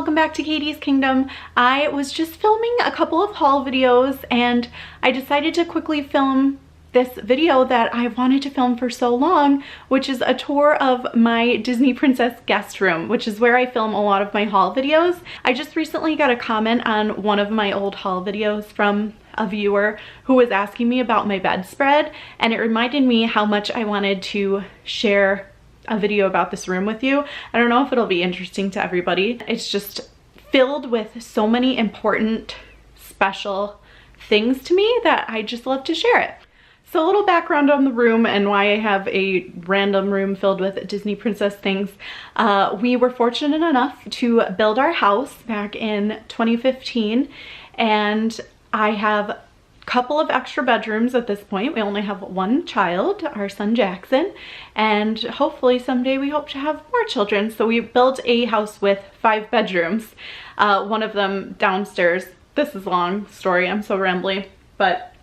welcome back to Katie's Kingdom. I was just filming a couple of haul videos and I decided to quickly film this video that I wanted to film for so long, which is a tour of my Disney Princess guest room, which is where I film a lot of my haul videos. I just recently got a comment on one of my old haul videos from a viewer who was asking me about my bedspread, and it reminded me how much I wanted to share a video about this room with you. I don't know if it'll be interesting to everybody. It's just filled with so many important, special things to me that I just love to share it. So a little background on the room and why I have a random room filled with Disney Princess things. We were fortunate enough to build our house back in 2015, and I have couple of extra bedrooms at this point. We only have one child, our son Jackson, and hopefully someday we hope to have more children. So we built a house with 5 bedrooms, one of them downstairs. This is a long story, I'm so rambly, but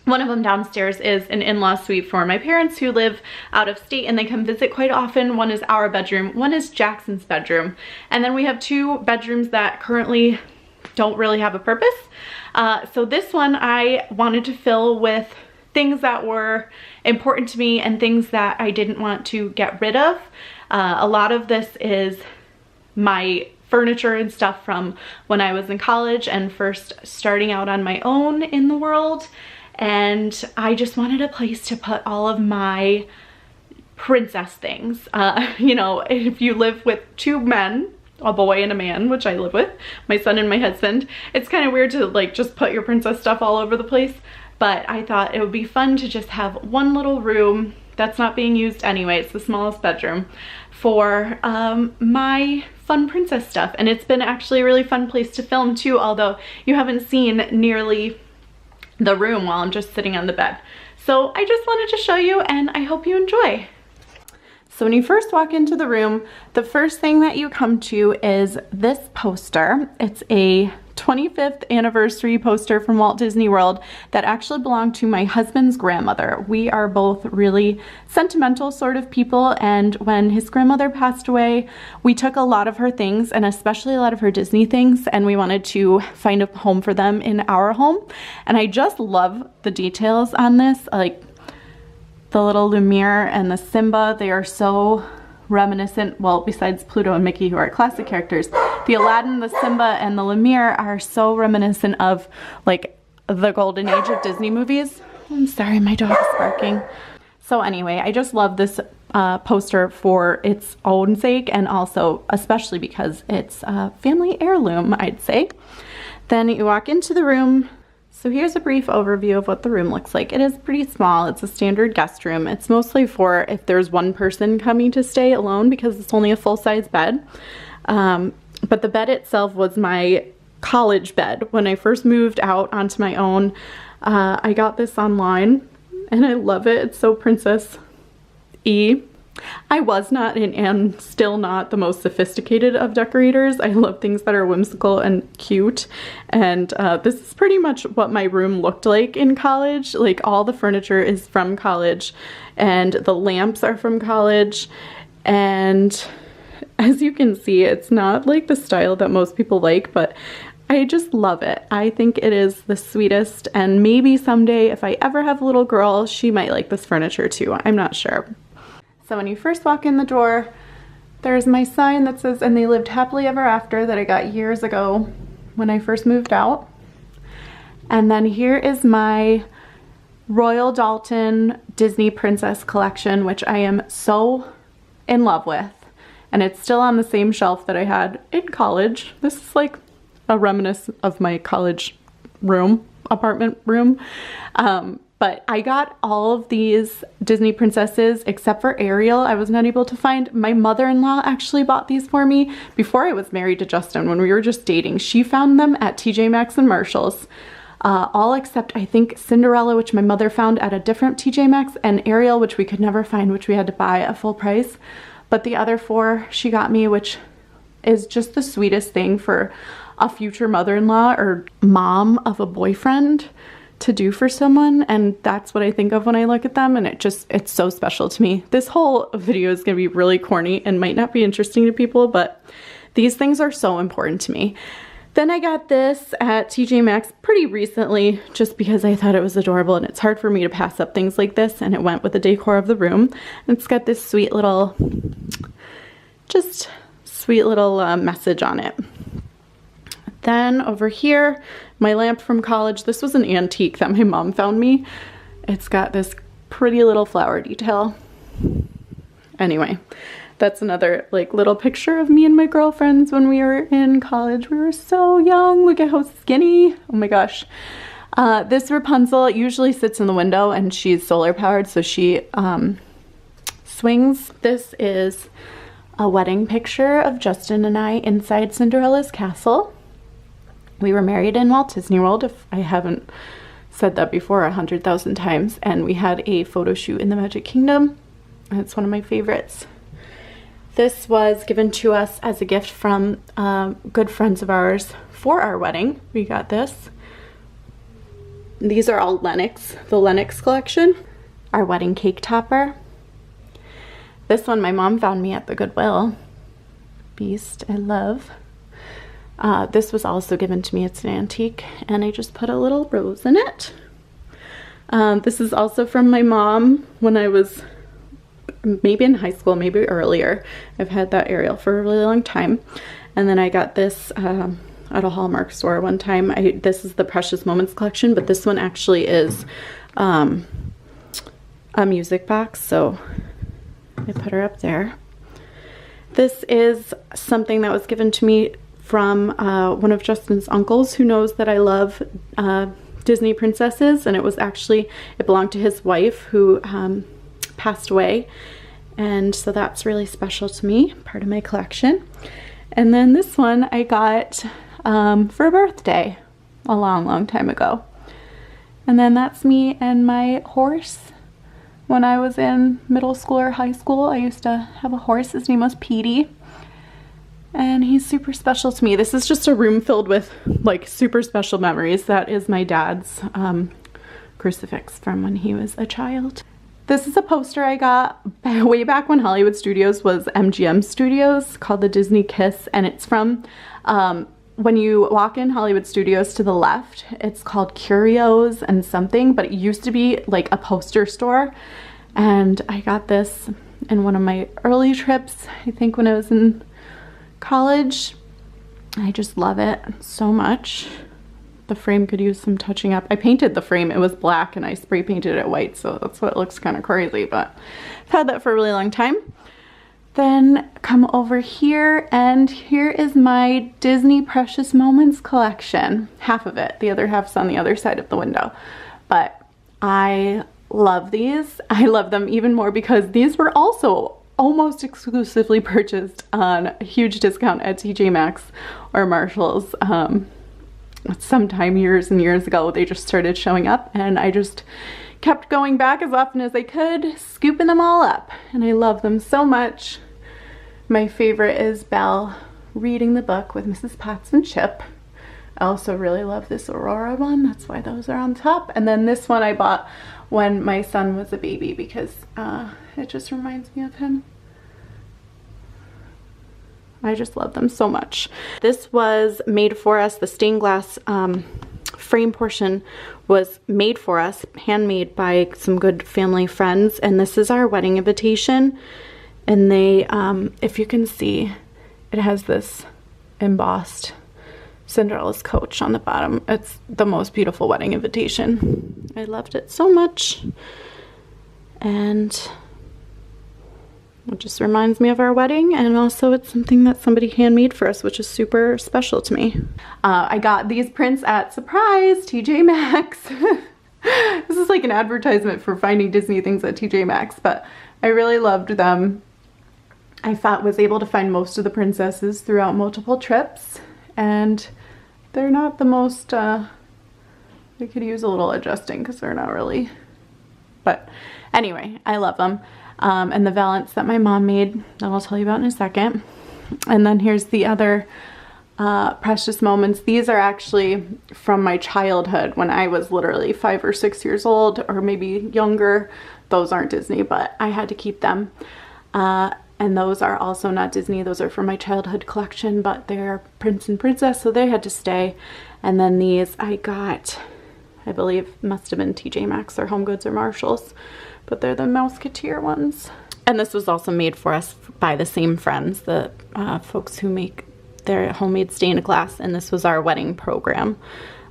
one of them downstairs is an in-law suite for my parents who live out of state and they come visit quite often. One is our bedroom, one is Jackson's bedroom, and then we have 2 bedrooms that currently don't really have a purpose. So this one I wanted to fill with things that were important to me and things that I didn't want to get rid of. A lot of this is my furniture and stuff from when I was in college and first starting out on my own in the world. And I just wanted a place to put all of my princess things. You know, if you live with 2 men, a boy and a man, which I live with, my son and my husband, it's kind of weird to like just put your princess stuff all over the place, but I thought it would be fun to just have one little room that's not being used anyway. It's the smallest bedroom for my fun princess stuff, and it's been actually a really fun place to film too, although you haven't seen nearly the room while I'm just sitting on the bed. So I just wanted to show you, and I hope you enjoy. So when you first walk into the room, the first thing that you come to is this poster. It's a 25th anniversary poster from Walt Disney World that actually belonged to my husband's grandmother. We are both really sentimental sort of people, and when his grandmother passed away, we took a lot of her things, and especially a lot of her Disney things, and we wanted to find a home for them in our home. And I just love the details on this, like the little Lumiere and the Simba. They are so reminiscent, well, besides Pluto and Mickey, who are classic characters, the Aladdin, the Simba, and the Lumiere are so reminiscent of like the golden age of Disney movies. I'm sorry, my dog is barking. So anyway, I just love this poster for its own sake, and also especially because it's a family heirloom, I'd say. Then you walk into the room. So here's a brief overview of what the room looks like. It is pretty small. It's a standard guest room. It's mostly for if there's one person coming to stay alone, because it's only a full-size bed. But the bed itself was my college bed. When I first moved out onto my own, I got this online and I love it. It's so princess-y. I was not and am still not the most sophisticated of decorators. I love things that are whimsical and cute, and this is pretty much what my room looked like in college. Like, all the furniture is from college and the lamps are from college, and as you can see, it's not like the style that most people like, but I just love it. I think it is the sweetest, and maybe someday if I ever have a little girl, she might like this furniture too. I'm not sure. So when you first walk in the door, there's my sign that says, "And they lived happily ever after," that I got years ago when I first moved out. And then here is my Royal Dalton Disney Princess collection, which I am so in love with. And it's still on the same shelf that I had in college. This is like a reminiscence of my college room, apartment room. But I got all of these Disney princesses except for Ariel. I was not able to find. My mother-in-law actually bought these for me before I was married to Justin, when we were just dating. She found them at TJ Maxx and Marshall's. All except, I think, Cinderella, which my mother found at a different TJ Maxx, and Ariel, which we could never find, which we had to buy at full price. But the other 4 she got me, which is just the sweetest thing for a future mother-in-law or mom of a boyfriend to do for someone, and that's what I think of when I look at them, and it's so special to me. This whole video is gonna be really corny and might not be interesting to people, but These things are so important to me. Then I got this at TJ Maxx pretty recently just because I thought it was adorable, and it's hard for me to pass up things like this, and it went with the decor of the room. And it's got this sweet little, just sweet little message on it. Then over here, my lamp from college. This was an antique that my mom found me. It's got this pretty little flower detail. Anyway, that's another like little picture of me and my girlfriends when we were in college. We were so young. Look at how skinny. Oh my gosh. This Rapunzel usually sits in the window, and she's solar powered, so she swings. This is a wedding picture of Justin and I inside Cinderella's castle. We were married in Walt Disney World, if I haven't said that before 100,000 times, and we had a photo shoot in the Magic Kingdom. It's one of my favorites. This was given to us as a gift from good friends of ours for our wedding. We got this. These are all Lennox, the Lennox collection. Our wedding cake topper. This one my mom found me at the Goodwill. Beast, I love. This was also given to me. It's an antique, and I just put a little rose in it. This is also from my mom when I was maybe in high school, maybe earlier. I've had that Ariel for a really long time. And then I got this at a Hallmark store one time. This is the Precious Moments collection, but this one actually is a music box, so I put her up there. This is something that was given to me from one of Justin's uncles, who knows that I love Disney princesses, and it belonged to his wife, who passed away, and so that's really special to me, part of my collection. And then this one I got for a birthday a long time ago. And then that's me and my horse. When I was in middle school or high school, I used to have a horse. His name was Petey, and he's super special to me. This is just a room filled with like super special memories. That is my dad's crucifix from when he was a child. This is a poster I got way back when Hollywood Studios was MGM Studios, called the Disney Kiss, and it's from when you walk in Hollywood Studios to the left, it's called Curios and something, but it used to be like a poster store. And I got this in one of my early trips, I think when I was in college. I just love it so much. The frame could use some touching up. I painted the frame. It was black and I spray painted it white, so that's what looks kind of crazy, but I've had that for a really long time. Then come over here, and here is my Disney Precious Moments collection. Half of it. The other half's on the other side of the window. But I love these. I love them even more because these were also almost exclusively purchased on a huge discount at TJ Maxx or Marshall's. Sometime years and years ago, they just started showing up, and I just kept going back as often as I could, scooping them all up, and I love them so much. My favorite is Belle reading the book with Mrs. Potts and Chip. I also really love this Aurora one. That's why those are on top. And then this one I bought when my son was a baby because it just reminds me of him. I just love them so much. This was made for us. The stained glass frame portion was made for us, handmade by some good family friends. And this is our wedding invitation. And they, if you can see, it has this embossed Cinderella's coach on the bottom. It's the most beautiful wedding invitation. I loved it so much. And it just reminds me of our wedding, and also it's something that somebody handmade for us, which is super special to me. I got these prints at, surprise, TJ Maxx. This is like an advertisement for finding Disney things at TJ Maxx, but I really loved them. I was able to find most of the princesses throughout multiple trips, and they're not the most, they could use a little adjusting because they're not really, but anyway, I love them. And the valance that my mom made that I'll tell you about in a second. And then here's the other Precious Moments. These are actually from my childhood when I was literally 5 or 6 years old, or maybe younger. Those aren't Disney, but I had to keep them. And those are also not Disney. Those are from my childhood collection, but they're Prince and Princess, so they had to stay. And then these I got, I believe must have been TJ Maxx or Home Goods or Marshalls, but they're the Mouseketeer ones. And this was also made for us by the same friends, the folks who make their homemade stained glass, and this was our wedding program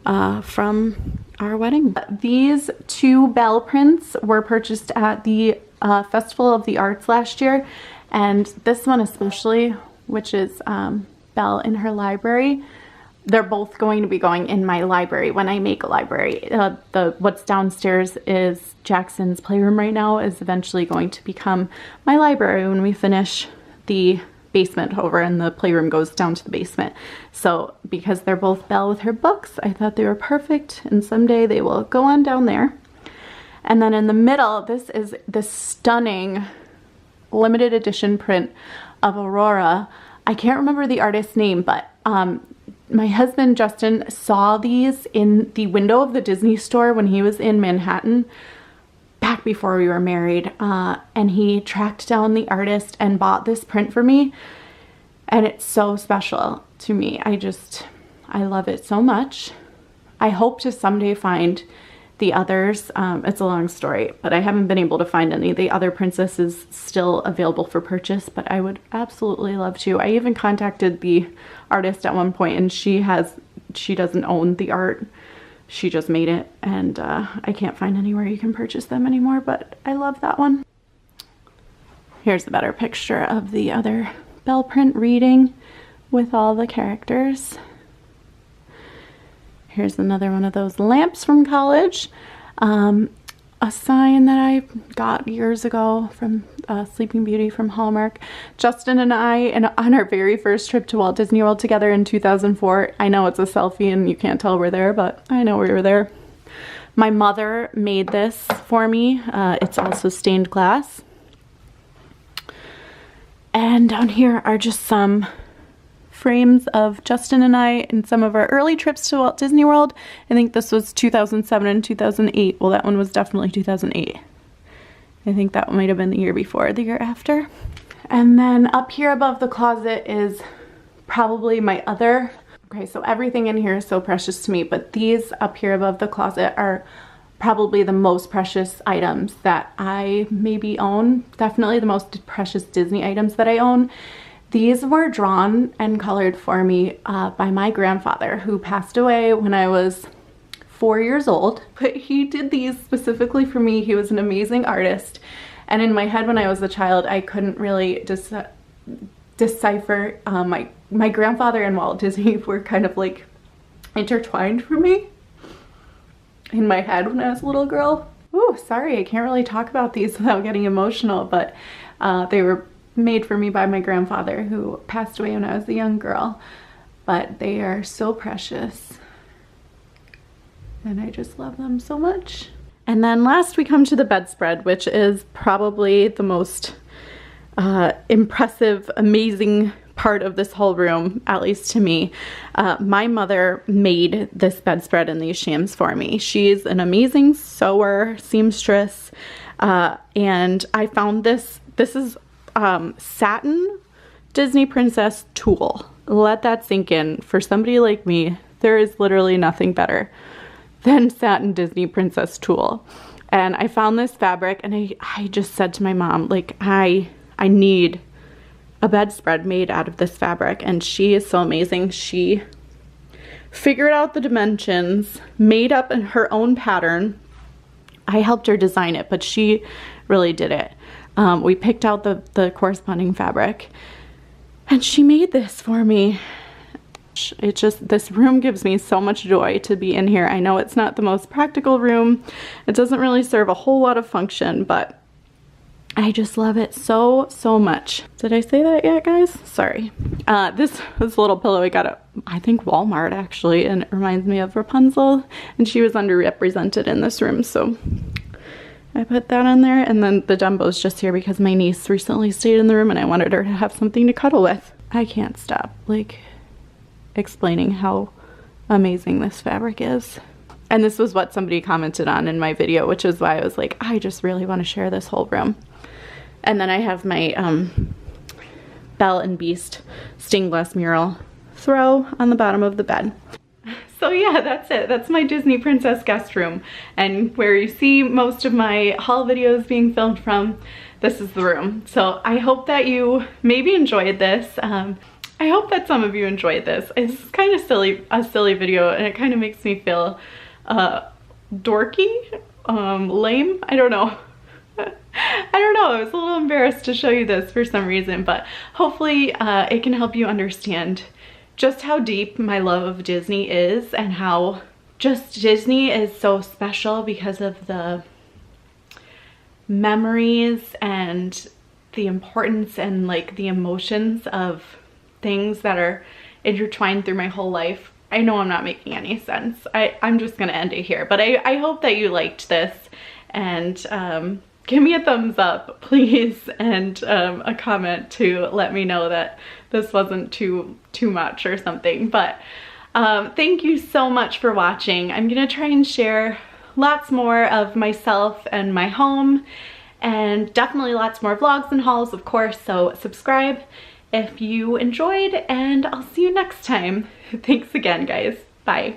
from our wedding. These two Belle prints were purchased at the Festival of the Arts last year, and this one especially, which is Belle in her library, they're both going to be going in my library when I make a library. What's downstairs is Jackson's playroom right now, is eventually going to become my library when we finish the basement over, and the playroom goes down to the basement. So because they're both Belle with her books, I thought they were perfect, and someday they will go on down there. And then in the middle, this is the stunning limited edition print of Aurora. I can't remember the artist's name, but my husband Justin saw these in the window of the Disney store when he was in Manhattan back before we were married, and he tracked down the artist and bought this print for me, and it's so special to me. I love it so much. I hope to someday find the others. It's a long story, but I haven't been able to find any. The other princesses still available for purchase, but I would absolutely love to. I even contacted the artist at one point, and she doesn't own the art. She just made it, and I can't find anywhere you can purchase them anymore, but I love that one. Here's a better picture of the other Belle print reading with all the characters. Here's another one of those lamps from college. A sign that I got years ago from Sleeping Beauty from Hallmark. Justin and I, on our very first trip to Walt Disney World together in 2004, I know it's a selfie and you can't tell we're there, but I know we were there. My mother made this for me. It's also stained glass. And down here are just some frames of Justin and I in some of our early trips to Walt Disney World. I think this was 2007 and 2008. Well, that one was definitely 2008. I think that might have been the year before, the year after. And then up here above the closet is probably my other. Okay, so everything in here is so precious to me, but these up here above the closet are probably the most precious items that I maybe own. Definitely the most precious Disney items that I own. These were drawn and colored for me by my grandfather, who passed away when I was 4 years old. But he did these specifically for me. He was an amazing artist. And in my head when I was a child, I couldn't really decipher. My grandfather and Walt Disney were kind of like intertwined for me in my head when I was a little girl. Ooh, sorry, I can't really talk about these without getting emotional, but they were made for me by my grandfather, who passed away when I was a young girl, but they are so precious and I just love them so much. And then last we come to the bedspread, which is probably the most impressive, amazing part of this whole room, at least to me. My mother made this bedspread and these shams for me. She's an amazing sewer, seamstress, and I found this is satin Disney princess tulle. Let that sink in. For somebody like me, there is literally nothing better than satin Disney princess tulle. And I found this fabric, and I just said to my mom, like, I need a bedspread made out of this fabric. And she is so amazing. She figured out the dimensions, made up in her own pattern. I helped her design it, but she really did it. We picked out the corresponding fabric, and she made this for me. This room gives me so much joy to be in here. I know it's not the most practical room. It doesn't really serve a whole lot of function, but I just love it so, so much. Did I say that yet, guys? Sorry. This little pillow I got at, I think, Walmart, actually, and it reminds me of Rapunzel, and she was underrepresented in this room, so I put that on there. And then the Dumbo's just here because my niece recently stayed in the room and I wanted her to have something to cuddle with. I can't stop, like, explaining how amazing this fabric is. And this was what somebody commented on in my video, which is why I was like, I just really want to share this whole room. And then I have my Belle and Beast stained glass mural throw on the bottom of the bed. So yeah, that's it. That's my Disney princess guest room, and where you see most of my haul videos being filmed from, this is the room. So I hope that you maybe enjoyed this. I hope that some of you enjoyed this. It's kind of a silly video, and it kind of makes me feel dorky, lame, I don't know. I don't know, I was a little embarrassed to show you this for some reason, but hopefully it can help you understand just how deep my love of Disney is, and how just Disney is so special because of the memories and the importance and like the emotions of things that are intertwined through my whole life. I know I'm not making any sense. I'm just gonna end it here, but I hope that you liked this, and give me a thumbs up, please, and a comment to let me know that this wasn't too much or something. But thank you so much for watching. I'm gonna try and share lots more of myself and my home, and definitely lots more vlogs and hauls, of course, so subscribe if you enjoyed, and I'll see you next time. Thanks again, guys. Bye.